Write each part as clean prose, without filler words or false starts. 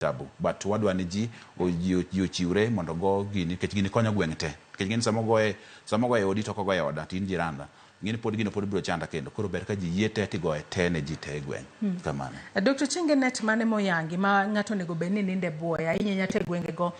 tabu but wadwa ni ji ochiwre mondo go gini kech gini konyo gweng' te kech gini samo goye odi to kogoye oda tin jiranda ngini pod gino pod biro chanda kendo koro ber ka ji yiete tigoye te ne ji te gweng' kamano. Dr. Chenge net mane moyangi ma ng'ato nego bed ni ninde buoya inyanya te gwenge go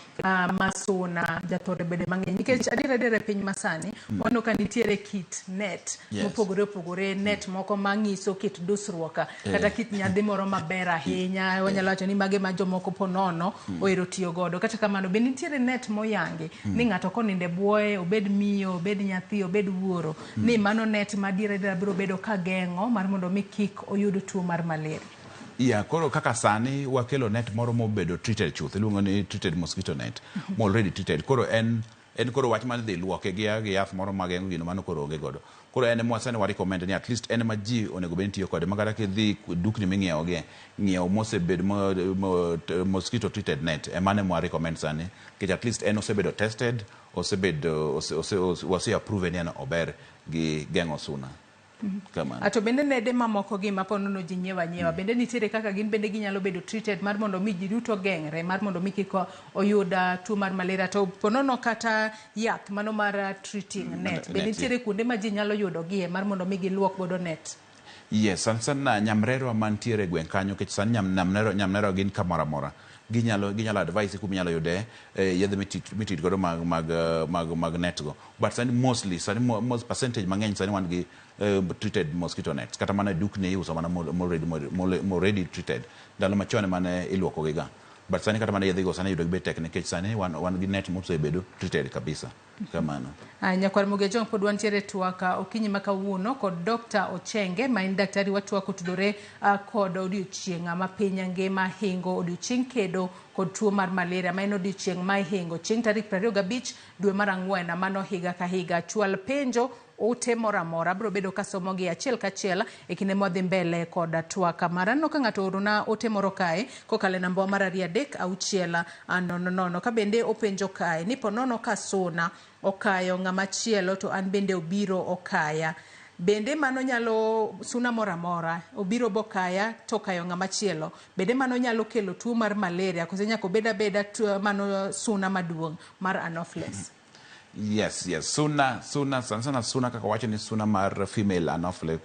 masuna jathore bede mang'eny nikech adire piny masani wano ka nitiere kit net mopogore net moko mangiso kit dusruoka kata kit nyadhi moro maber ahinya wanyalo wacho ni mage ma jomoko ponono oero tiyo godo kata kamano be nitiere net moyangi ni ng'ato koninde buoye obed miyo obed nyathi obed wuoro ni mano net madire biro bedo ka geng'o mar mondo mi kik oyud tuo mar malaria. Koro kaka sani wakelo net moro mobedo treated chuth iluongo ni treated mosquito net already treated koro en koro wach man dhi luoke gi yath moro mageng'o gino mano koro onge godo koro en mwasani wa recommend ni at least en ma ji onego bed tiyo kode makata kidhi dukni ming'iewo mosebedo mosquito treated net emane mwa recommend sani kech at least en osebedo tested wase approve ni en ober gi geng'o suna. Ato bende nede mamoko gi maponono ji nyiewa bende nitiere kaka gin bende ginyalo bedo treated mar mondo mi ji duto geng're mar mondo mi kiko oyuda tuo mar malaria to ponono kata yath mano mar treating net bende nitiere kuonde ma ji nyalo yudo gie mar mondo mi giluok godo net. Yes, sana nyamrero mantiere gweng' kanyo kech san nyamrero gin kamora mora ginyalo advise kuma inyalo yude yedhe mitit godo mag net go but sani mostly most percentage mang'eny sani wan gi treated mosquito nets kata mana dukni iuso mana already treated ndalo machon mane iluoko giga but sani kata mana yedhe go sani yudo gi tek nikech sani wan gi net mosebedo treated kabisa kamano. Nyakwar Mugejo pod wantiere twaka okinyi makawuono kod Dr. Ochenge ma en daktari watwako tudore kod odiochieng' ma piny ngima hingo odiochieng' kedo kod tuo mar malaria ma en odiochieng' ma hingo chieng' tarik 25 dwe mar Ang'wen mano higa ka higa. Chwal penjo ote mora bro bedo kasomo gi achiel kachiel e kinde modhi mbele kod twaka marano ka ng'ato orona ote moro kae kokale namba mar 360 ka bende openjo kae ni ponono ka suna okayo ng'ama chielo to an bende obiro okaya bende mano nyalo suna mora obiro bokaya to kayo ng'ama chielo bende mano nyalo kelo tuo mar malaria kose nyako beda mano suna maduong' mar Anopheles. Yes, suna kaka wacho ni suna mar female Anopheles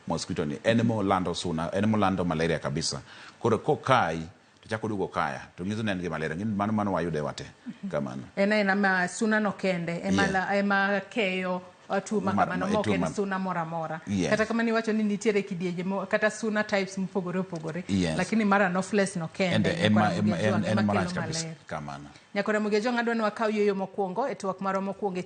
mosquito ni enemo lando malaria kabisa koro kokai chako dugo kaya to ngizo nen gi malaria ngin mano wayude wate kamano ena ma suna no kende ema keyo tuo makamano moke ni suna mora kata kama ni wacho ni nitiere kidieje kata suna types mopogore lakini mara Anopheles no kende en marach kabisa kamano. Nyakore Mugejo ng'adwa ni wakaw yoyo mokwongo e twak maro mokwongo